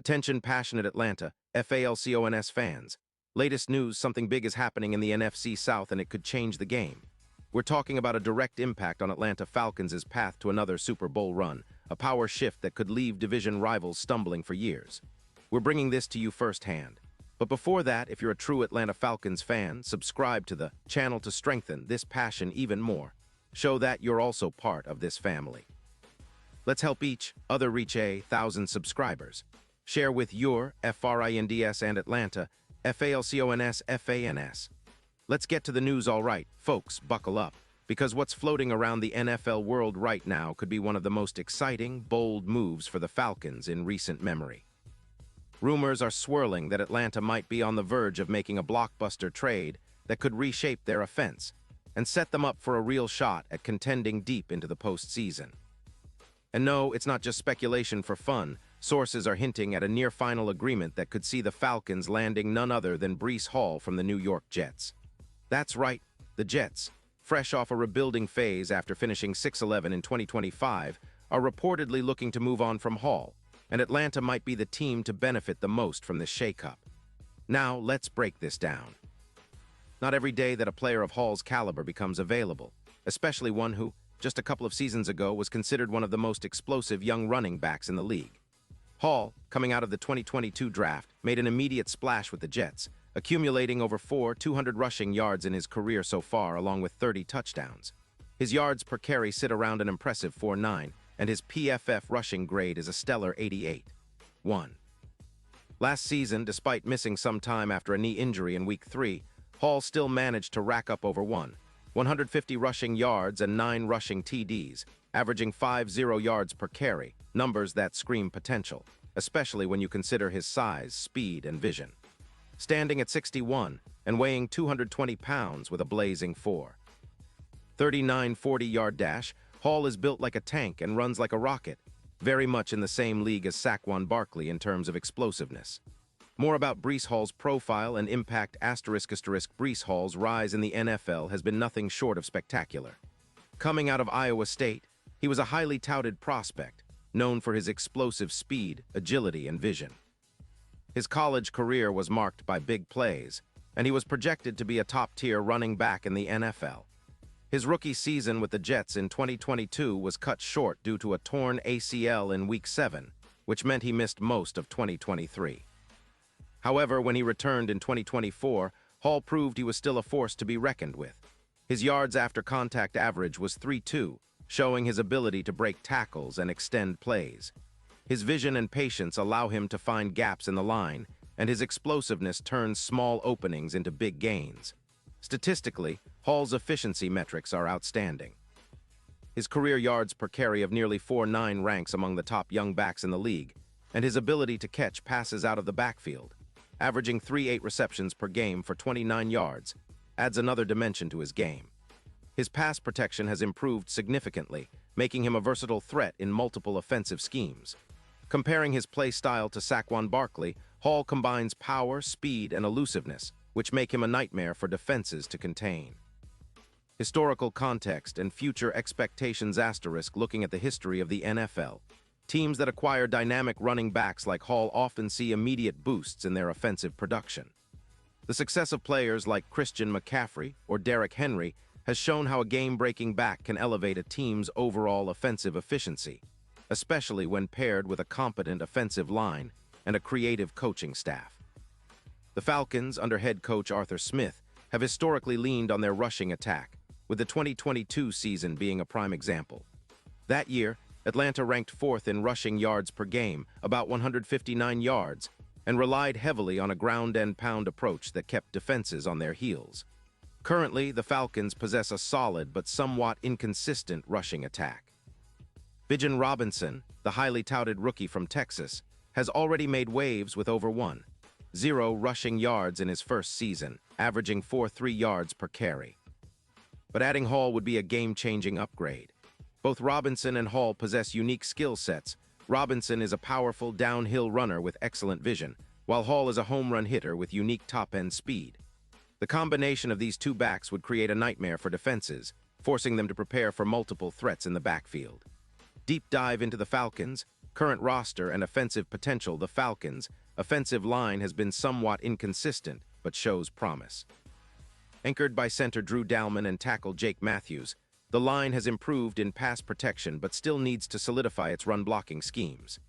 Attention passionate Atlanta, Falcons fans. Latest news, something big is happening in the NFC South and it could change the game. We're talking about a direct impact on Atlanta Falcons' path to another Super Bowl run, a power shift that could leave division rivals stumbling for years. We're bringing this to you firsthand. But before that, if you're a true Atlanta Falcons fan, subscribe to the channel to strengthen this passion even more. Show that you're also part of this family. Let's help each other reach 1,000 subscribers. Share with your FRINDS and Atlanta, FALCONS. Let's get to the news. All right, folks, buckle up, because what's floating around the NFL world right now could be one of the most exciting, bold moves for the Falcons in recent memory. Rumors are swirling that Atlanta might be on the verge of making a blockbuster trade that could reshape their offense and set them up for a real shot at contending deep into the postseason. And no, it's not just speculation for fun. Sources are hinting at a near-final agreement that could see the Falcons landing none other than Breece Hall from the New York Jets. That's right, the Jets, fresh off a rebuilding phase after finishing 6-11 in 2025, are reportedly looking to move on from Hall, and Atlanta might be the team to benefit the most from this shakeup. Now, let's break this down. Not every day that a player of Hall's caliber becomes available, especially one who, just a couple of seasons ago, was considered one of the most explosive young running backs in the league. Hall, coming out of the 2022 draft, made an immediate splash with the Jets, accumulating over 200 rushing yards in his career so far, along with 30 touchdowns. His yards per carry sit around an impressive 4.9, and his PFF rushing grade is a stellar 88.1. Last season, despite missing some time after a knee injury in Week 3, Hall still managed to rack up over 150 rushing yards and 9 rushing TDs, averaging 50 yards per carry, numbers that scream potential, especially when you consider his size, speed, and vision. Standing at 6'1" and weighing 220 pounds with a blazing 4.39 40-yard dash, Hall is built like a tank and runs like a rocket, very much in the same league as Saquon Barkley in terms of explosiveness. More about Breece Hall's profile and impact. Breece Hall's rise in the NFL has been nothing short of spectacular. Coming out of Iowa State, he was a highly touted prospect, known for his explosive speed, agility, and vision. His college career was marked by big plays, and he was projected to be a top-tier running back in the NFL. His rookie season with the Jets in 2022 was cut short due to a torn ACL in Week 7, which meant he missed most of 2023. However, when he returned in 2024, Hall proved he was still a force to be reckoned with. His yards after contact average was 3.2, showing his ability to break tackles and extend plays. His vision and patience allow him to find gaps in the line, and his explosiveness turns small openings into big gains. Statistically, Hall's efficiency metrics are outstanding. His career yards per carry of nearly 4.9 ranks among the top young backs in the league, and his ability to catch passes out of the backfield, averaging 3.8 receptions per game for 29 yards, adds another dimension to his game. His pass protection has improved significantly, making him a versatile threat in multiple offensive schemes. Comparing his play style to Saquon Barkley, Hall combines power, speed, and elusiveness, which make him a nightmare for defenses to contain. Historical context and future expectations. Looking at the history of the NFL, teams that acquire dynamic running backs like Hall often see immediate boosts in their offensive production. The success of players like Christian McCaffrey or Derrick Henry has shown how a game-breaking back can elevate a team's overall offensive efficiency, especially when paired with a competent offensive line and a creative coaching staff. The Falcons, under head coach Arthur Smith, have historically leaned on their rushing attack, with the 2022 season being a prime example. That year, Atlanta ranked 4th in rushing yards per game, about 159 yards, and relied heavily on a ground-and-pound approach that kept defenses on their heels. Currently, the Falcons possess a solid but somewhat inconsistent rushing attack. Bijan Robinson, the highly touted rookie from Texas, has already made waves with over 1.0 rushing yards in his first season, averaging 4.3 yards per carry. But adding Hall would be a game-changing upgrade. Both Robinson and Hall possess unique skill sets. Robinson is a powerful downhill runner with excellent vision, while Hall is a home run hitter with unique top-end speed. The combination of these two backs would create a nightmare for defenses, forcing them to prepare for multiple threats in the backfield. Deep dive into the Falcons. current roster and offensive potential, the Falcons' offensive line has been somewhat inconsistent, but shows promise. Anchored by center Drew Dalman and tackle Jake Matthews, the line has improved in pass protection but still needs to solidify its run-blocking schemes.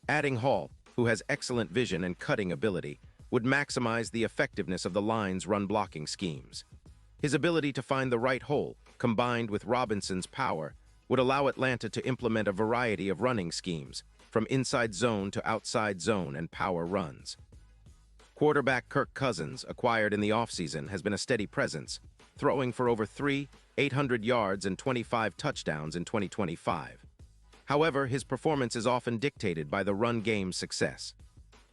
Adding Hall, who has excellent vision and cutting ability, would maximize the effectiveness of the line's run-blocking schemes. His ability to find the right hole, combined with Robinson's power, would allow Atlanta to implement a variety of running schemes, from inside zone to outside zone and power runs. Quarterback Kirk Cousins, acquired in the offseason, has been a steady presence, throwing for over 800 yards and 25 touchdowns in 2025. However, his performance is often dictated by the run game's success.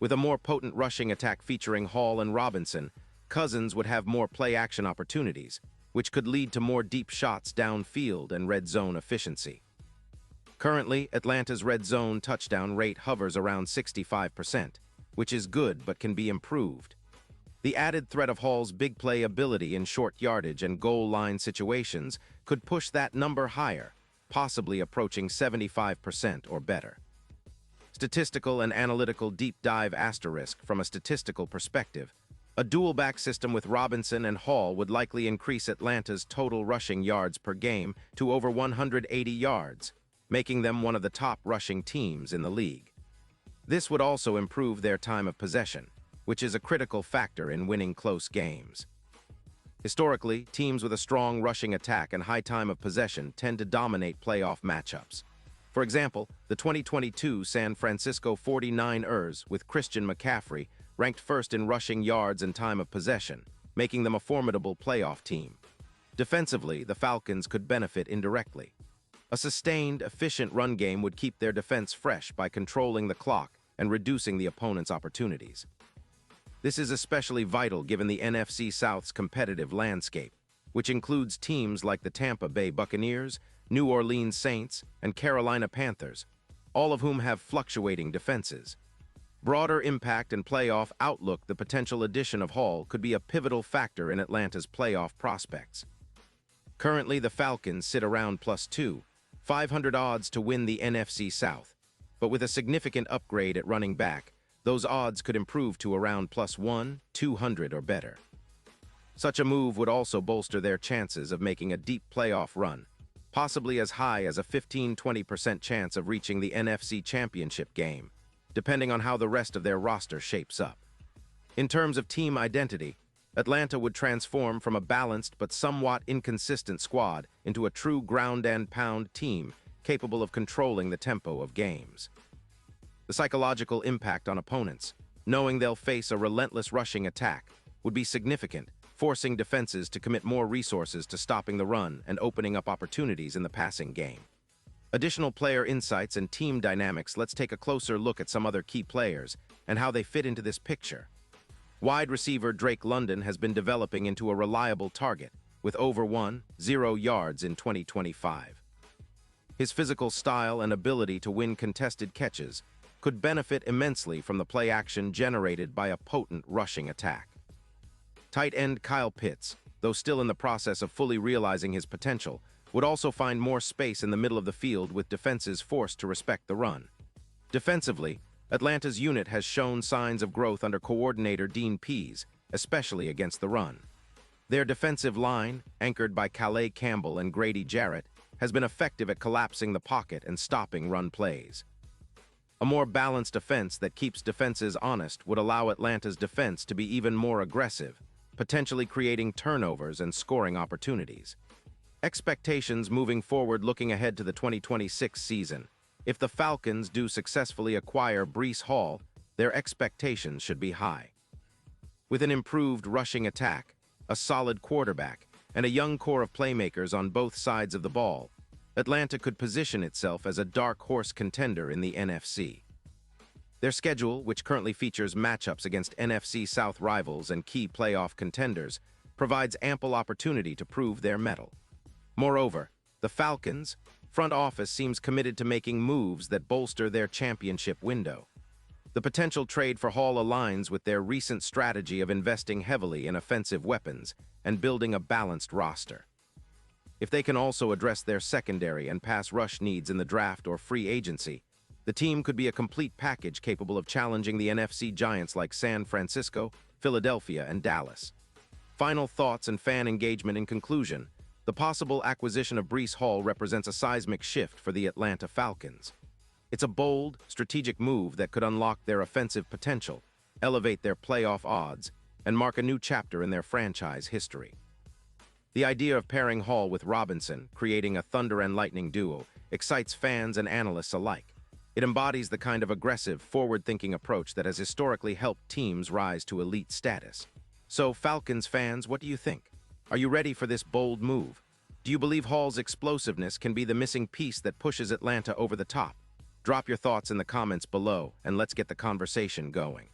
With a more potent rushing attack featuring Hall and Robinson, Cousins would have more play-action opportunities, which could lead to more deep shots downfield and red zone efficiency. Currently, Atlanta's red zone touchdown rate hovers around 65%, which is good but can be improved. The added threat of Hall's big play ability in short yardage and goal line situations could push that number higher, possibly approaching 75% or better. Statistical and analytical deep dive asterisk. From a statistical perspective, a dual-back system with Robinson and Hall would likely increase Atlanta's total rushing yards per game to over 180 yards, making them one of the top rushing teams in the league. This would also improve their time of possession, which is a critical factor in winning close games. Historically, teams with a strong rushing attack and high time of possession tend to dominate playoff matchups. For example, the 2022 San Francisco 49ers, with Christian McCaffrey, ranked first in rushing yards and time of possession, making them a formidable playoff team. Defensively, the Falcons could benefit indirectly. A sustained, efficient run game would keep their defense fresh by controlling the clock and reducing the opponent's opportunities. This is especially vital given the NFC South's competitive landscape, which includes teams like the Tampa Bay Buccaneers, New Orleans Saints, and Carolina Panthers, all of whom have fluctuating defenses. Broader impact and playoff outlook. The potential addition of Hall could be a pivotal factor in Atlanta's playoff prospects. Currently, the Falcons sit around +500 odds to win the NFC South, but with a significant upgrade at running back, those odds could improve to around +200 or better. Such a move would also bolster their chances of making a deep playoff run, possibly as high as a 15–20% chance of reaching the NFC Championship game, depending on how the rest of their roster shapes up. In terms of team identity, Atlanta would transform from a balanced but somewhat inconsistent squad into a true ground-and-pound team capable of controlling the tempo of games. The psychological impact on opponents, knowing they'll face a relentless rushing attack, would be significant, forcing defenses to commit more resources to stopping the run and opening up opportunities in the passing game. Additional player insights and team dynamics. Let's take a closer look at some other key players and how they fit into this picture. Wide receiver Drake London has been developing into a reliable target, with over 1,000 yards in 2025. His physical style and ability to win contested catches could benefit immensely from the play action generated by a potent rushing attack. Tight end Kyle Pitts, though still in the process of fully realizing his potential, would also find more space in the middle of the field with defenses forced to respect the run. Defensively, Atlanta's unit has shown signs of growth under coordinator Dean Pease, especially against the run. Their defensive line, anchored by Calais Campbell and Grady Jarrett, has been effective at collapsing the pocket and stopping run plays. A more balanced offense that keeps defenses honest would allow Atlanta's defense to be even more aggressive, potentially creating turnovers and scoring opportunities. Expectations moving forward. Looking ahead to the 2026 season, if the Falcons do successfully acquire Breece Hall, their expectations should be high. With an improved rushing attack, a solid quarterback, and a young core of playmakers on both sides of the ball, Atlanta could position itself as a dark horse contender in the NFC. Their schedule, which currently features matchups against NFC South rivals and key playoff contenders, provides ample opportunity to prove their mettle. Moreover, the Falcons' front office seems committed to making moves that bolster their championship window. The potential trade for Hall aligns with their recent strategy of investing heavily in offensive weapons and building a balanced roster. If they can also address their secondary and pass rush needs in the draft or free agency, The team could be a complete package capable of challenging the NFC giants like San Francisco, Philadelphia, and Dallas. Final thoughts and fan engagement in conclusion. The possible acquisition of Breece Hall represents a seismic shift for the Atlanta Falcons. It's a bold, strategic move that could unlock their offensive potential, elevate their playoff odds, and mark a new chapter in their franchise history. The idea of pairing Hall with Robinson, creating a thunder and lightning duo, excites fans and analysts alike. It embodies the kind of aggressive, forward-thinking approach that has historically helped teams rise to elite status. So, Falcons fans, what do you think? Are you ready for this bold move? Do you believe Hall's explosiveness can be the missing piece that pushes Atlanta over the top? Drop your thoughts in the comments below, and let's get the conversation going.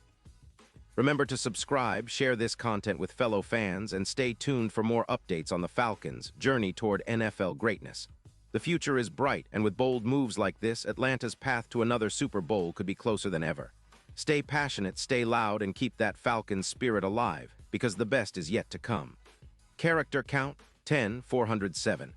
Remember to subscribe, share this content with fellow fans, and stay tuned for more updates on the Falcons' journey toward NFL greatness. The future is bright, and with bold moves like this, Atlanta's path to another Super Bowl could be closer than ever. Stay passionate, stay loud, and keep that Falcons spirit alive, because the best is yet to come. Character count, 10,407.